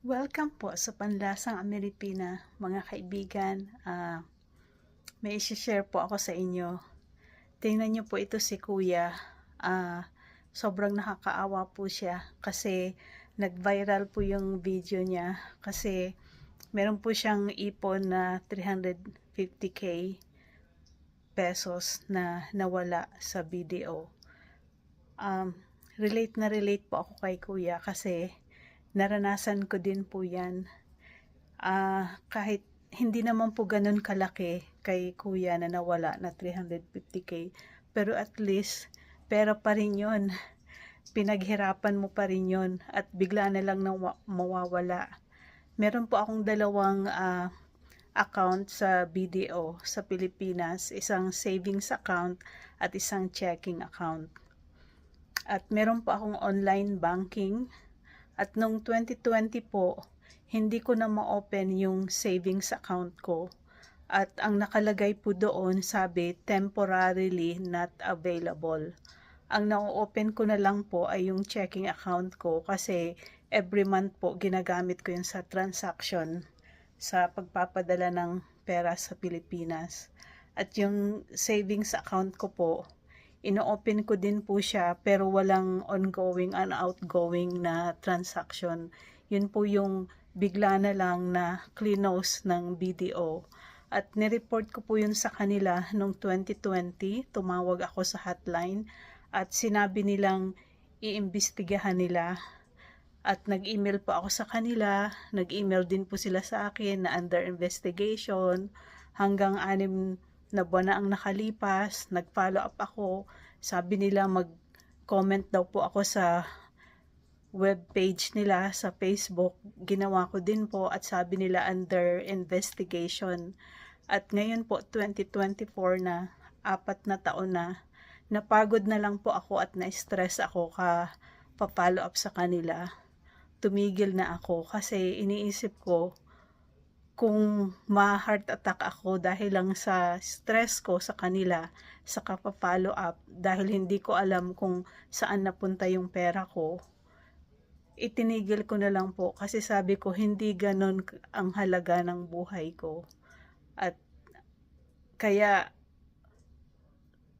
Welcome po sa Panlasang Ameripina, mga kaibigan. May isi-share po ako sa inyo. Tingnan niyo po ito si Kuya. Sobrang nakakaawa po siya kasi nag-viral po yung video niya kasi meron po siyang ipon na 350k pesos na nawala sa BDO. Relate po ako kay Kuya kasi naranasan ko din po yan. Kahit hindi naman po ganun kalaki kay Kuya na nawala na 350k, pero at least pera pa rin yun. Pinaghirapan mo pa rin yun at bigla na lang mawawala. Meron po akong dalawang account sa BDO sa Pilipinas, isang savings account at isang checking account. At meron po akong online banking. At noong 2020 po, hindi ko na ma-open yung savings account ko. At ang nakalagay po doon, sabi, temporarily not available. Ang na-open ko na lang po ay yung checking account ko kasi every month po ginagamit ko yun sa transaction sa pagpapadala ng pera sa Pilipinas. At yung savings account ko po, ino-open ko din po siya pero walang ongoing and outgoing na transaction. Yun po yung bigla na lang na close ng BDO. At nireport ko po yun sa kanila noong 2020. Tumawag ako sa hotline at sinabi nilang iimbestigahan nila. At nag-email po ako sa kanila. Nag-email din po sila sa akin na under investigation. Hanggang 6 na buwan na ang nakalipas, nag-follow up ako. Sabi nila mag-comment daw po ako sa web page nila sa Facebook. Ginawa ko din po at sabi nila under investigation. At ngayon po 2024 na, 4 na taon na, napagod na lang po ako at na-stress ako pa-follow up sa kanila. Tumigil na ako kasi iniisip ko kung ma-heart attack ako dahil lang sa stress ko sa kanila sa kapa-follow up dahil hindi ko alam kung saan napunta yung pera ko, itinigil ko na lang po kasi sabi ko hindi ganon ang halaga ng buhay ko. At kaya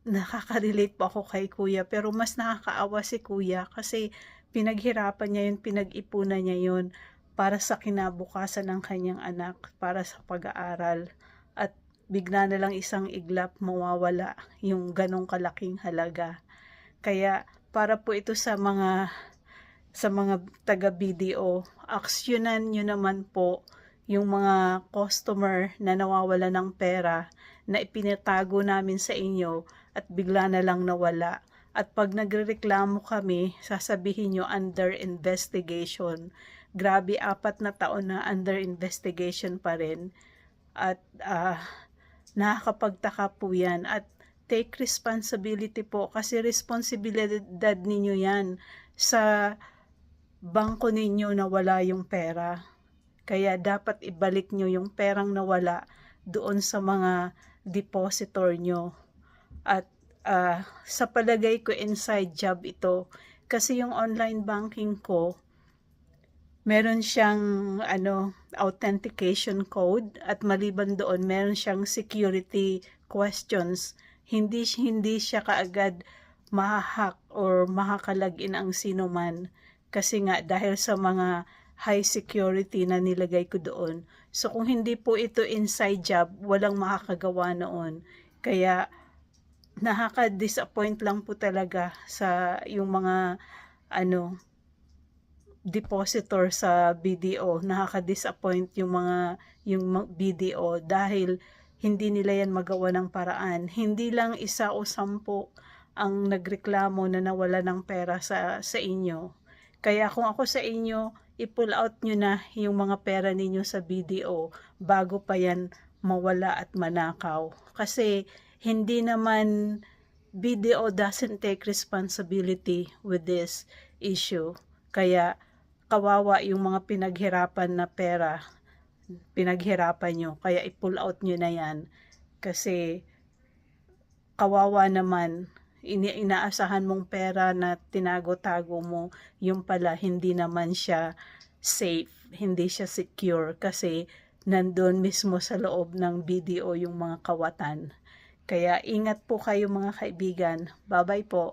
nakaka-relate po ako kay Kuya pero mas nakakaawa si Kuya kasi pinaghirapan niya yun, pinag-ipunan niya yun para sa kinabukasan ng kanyang anak, para sa pag-aaral. At bigla na lang isang iglap mawawala yung ganong kalaking halaga. Kaya para po ito sa mga taga BDO, aksyonan nyo naman po yung mga customer na nawawala ng pera na ipinatago namin sa inyo at bigla na lang nawala. At pag nagrereklamo kami, sasabihin nyo under investigation. Grabe, 4 na taon na under investigation pa rin. At nakakapagtaka po yan. At take responsibility po kasi responsibilidad ninyo yan sa bangko ninyo na wala yung pera. Kaya dapat ibalik nyo yung perang nawala doon sa mga depositor nyo. At sa palagay ko inside job ito kasi yung online banking ko meron siyang authentication code at maliban doon meron siyang security questions. Hindi siya kaagad mahahack or makakalagin ang sino man kasi nga dahil sa mga high security na nilagay ko doon. So kung hindi po ito inside job, walang makakagawa noon. Kaya nakaka-disappoint lang po talaga sa yung mga depositor sa BDO. Nakaka-disappoint yung BDO dahil hindi nila yan magawa ng paraan. Hindi lang 1 o 10 ang nagreklamo na nawala ng pera sa inyo. Kaya kung ako sa inyo, i-pull out nyo na yung mga pera ninyo sa BDO bago pa yan mawala at manakaw. Kasi hindi naman BDO doesn't take responsibility with this issue. Kaya kawawa yung mga pinaghirapan na pera, pinaghirapan nyo. Kaya i-pull out nyo na yan. Kasi kawawa naman, inaasahan mong pera na tinago-tago mo, yung pala hindi naman siya safe, hindi siya secure kasi nandun mismo sa loob ng BDO yung mga kawatan. Kaya ingat po kayo mga kaibigan. Bye-bye po.